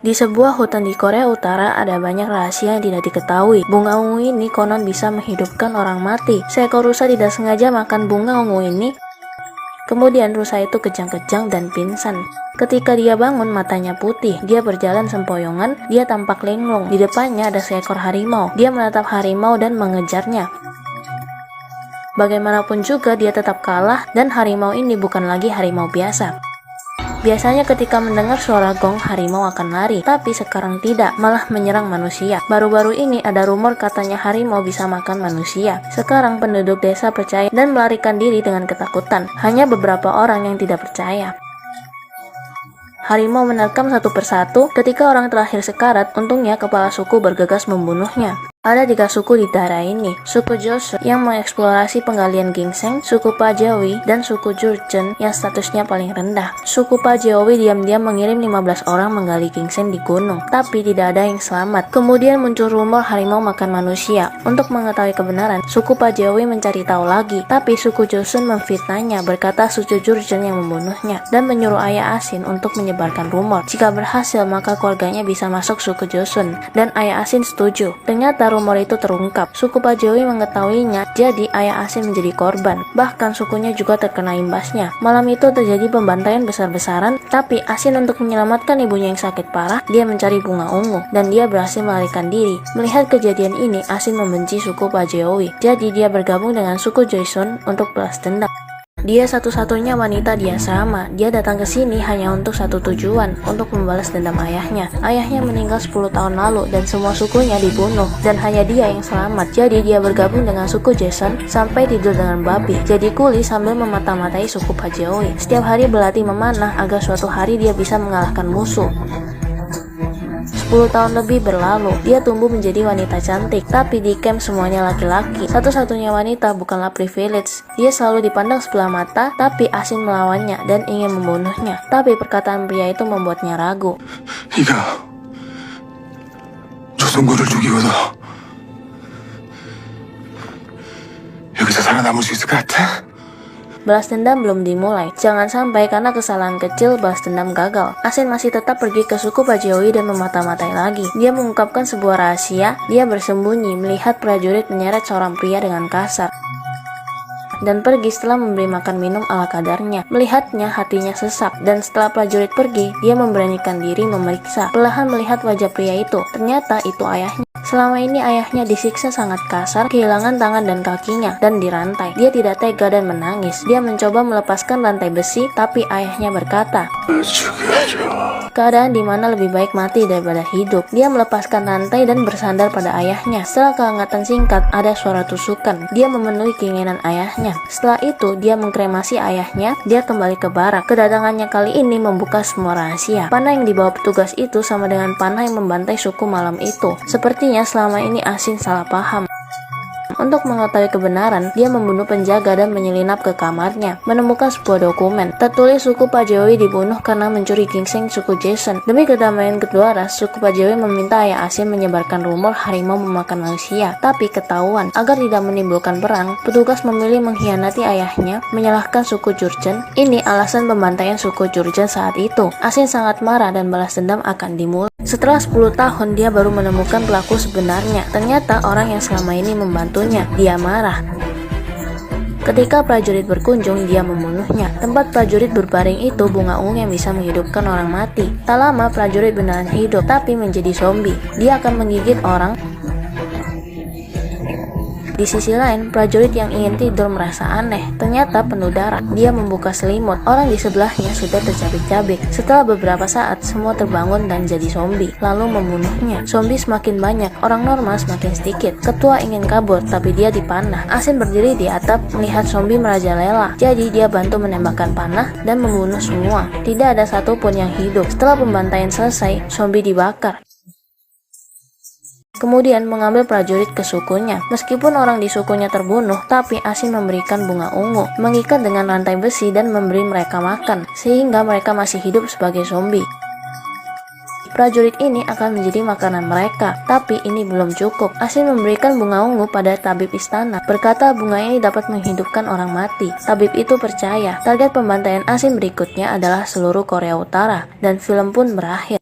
Di sebuah hutan di Korea Utara ada banyak rahasia yang tidak diketahui. Bunga ungu ini konon bisa menghidupkan orang mati. Seekor rusa tidak sengaja makan bunga ungu ini. Kemudian rusa itu kejang-kejang dan pingsan. Ketika dia bangun, matanya putih. Dia berjalan sempoyongan, dia tampak linglung. Di depannya ada seekor harimau. Dia menatap harimau dan mengejarnya. Bagaimanapun juga dia tetap kalah dan harimau ini bukan lagi harimau biasa. Biasanya ketika mendengar suara gong, harimau akan lari, tapi sekarang tidak, malah menyerang manusia. Baru-baru ini ada rumor katanya harimau bisa makan manusia. Sekarang penduduk desa percaya dan melarikan diri dengan ketakutan. Hanya beberapa orang yang tidak percaya. Harimau menerkam satu persatu. Ketika orang terakhir sekarat, untungnya kepala suku bergegas membunuhnya. Ada 3 suku di daerah ini, suku Joseon yang mengeksplorasi penggalian ginseng, suku Pajewi, dan suku Jurchen yang statusnya paling rendah. Suku Pajewi diam-diam mengirim 15 orang menggali ginseng di gunung, tapi tidak ada yang selamat. Kemudian muncul rumor harimau makan manusia. Untuk mengetahui kebenaran, suku Pajewi mencari tahu lagi, tapi suku Joseon memfitnahnya, berkata suku Jurchen yang membunuhnya, dan menyuruh ayah Asin untuk menyebarkan rumor. Jika berhasil, maka keluarganya bisa masuk suku Joseon, dan ayah Asin setuju. Ternyata rumor itu terungkap. Suku Pajewi mengetahuinya, jadi ayah Asin menjadi korban. Bahkan sukunya juga terkena imbasnya. Malam itu terjadi pembantaian besar-besaran, tapi Asin untuk menyelamatkan ibunya yang sakit parah, dia mencari bunga ungu, dan dia berhasil melarikan diri. Melihat kejadian ini, Asin membenci suku Pajewi, jadi dia bergabung dengan suku Joseon untuk balas dendam. Dia satu-satunya wanita di asrama. Dia datang ke sini hanya untuk satu tujuan, untuk membalas dendam ayahnya. Ayahnya meninggal 10 tahun lalu dan semua sukunya dibunuh, dan hanya dia yang selamat. Jadi dia bergabung dengan suku Joseon sampai tidur dengan babi. Jadi kuli sambil memata-matai suku Pajewi. Setiap hari berlatih memanah agar suatu hari dia bisa mengalahkan musuh. 10 tahun lebih berlalu, dia tumbuh menjadi wanita cantik, tapi di camp semuanya laki-laki. Satu-satunya wanita bukanlah privilege. Dia selalu dipandang sebelah mata, tapi Asin melawannya dan ingin membunuhnya. Tapi perkataan pria itu membuatnya ragu. 네가 조선군을 죽이고도 여기서 살아남을 수 있을 것 같아? Balas dendam belum dimulai. Jangan sampai karena kesalahan kecil balas dendam gagal. Asin masih tetap pergi ke suku Pajewi dan memata-matai lagi. Dia mengungkapkan sebuah rahasia. Dia bersembunyi melihat prajurit menyeret seorang pria dengan kasar dan pergi setelah memberi makan minum ala kadarnya. Melihatnya, hatinya sesak, dan setelah prajurit pergi, dia memberanikan diri memeriksa. Perlahan melihat wajah pria itu. Ternyata itu ayahnya. Selama ini ayahnya disiksa sangat kasar, kehilangan tangan dan kakinya, dan dirantai. Dia tidak tega dan menangis. Dia mencoba melepaskan rantai besi, tapi ayahnya berkata, keadaan di mana lebih baik mati daripada hidup. Dia melepaskan rantai dan bersandar pada ayahnya. Setelah kehangatan singkat, ada suara tusukan. Dia memenuhi keinginan ayahnya. Setelah itu, dia mengkremasi ayahnya. Dia kembali ke barak. Kedatangannya kali ini membuka semua rahasia. Panah yang dibawa petugas itu sama dengan panah yang membantai suku malam itu. Sepertinya selama ini Asin salah paham. Untuk mengetahui kebenaran, dia membunuh penjaga dan menyelinap ke kamarnya, menemukan sebuah dokumen. Tertulis suku Pajewi dibunuh karena mencuri ginseng suku Joseon. Demi kedamaian kedua ras, suku Pajewi meminta ayah Asin menyebarkan rumor harimau memakan manusia. Tapi ketahuan, agar tidak menimbulkan perang, petugas memilih mengkhianati ayahnya, menyalahkan suku Jurchen. Ini alasan pembantaian suku Jurchen saat itu. Asin sangat marah dan balas dendam akan dimulai. Setelah 10 tahun, dia baru menemukan pelaku sebenarnya. Ternyata orang yang selama ini membantunya. Dia marah. Ketika prajurit berkunjung, dia membunuhnya. Tempat prajurit berbaring itu bunga ungu yang bisa menghidupkan orang mati. Tak lama, prajurit beneran hidup, tapi menjadi zombie. Dia akan menggigit orang. Di sisi lain, prajurit yang ingin tidur merasa aneh. Ternyata penuh darah. Dia membuka selimut. Orang di sebelahnya sudah tercabik-cabik. Setelah beberapa saat, semua terbangun dan jadi zombie, lalu membunuhnya. Zombie semakin banyak, orang normal semakin sedikit. Ketua ingin kabur, tapi dia dipanah. Asin berdiri di atap, melihat zombie merajalela. Jadi dia bantu menembakkan panah dan membunuh semua. Tidak ada satupun yang hidup. Setelah pembantaian selesai, zombie dibakar. Kemudian mengambil prajurit ke sukunya. Meskipun orang di sukunya terbunuh, tapi Asin memberikan bunga ungu, mengikat dengan rantai besi dan memberi mereka makan, sehingga mereka masih hidup sebagai zombie. Prajurit ini akan menjadi makanan mereka, tapi ini belum cukup. Asin memberikan bunga ungu pada tabib istana, berkata bunga ini dapat menghidupkan orang mati. Tabib itu percaya. Target pembantaian Asin berikutnya adalah seluruh Korea Utara, dan film pun berakhir.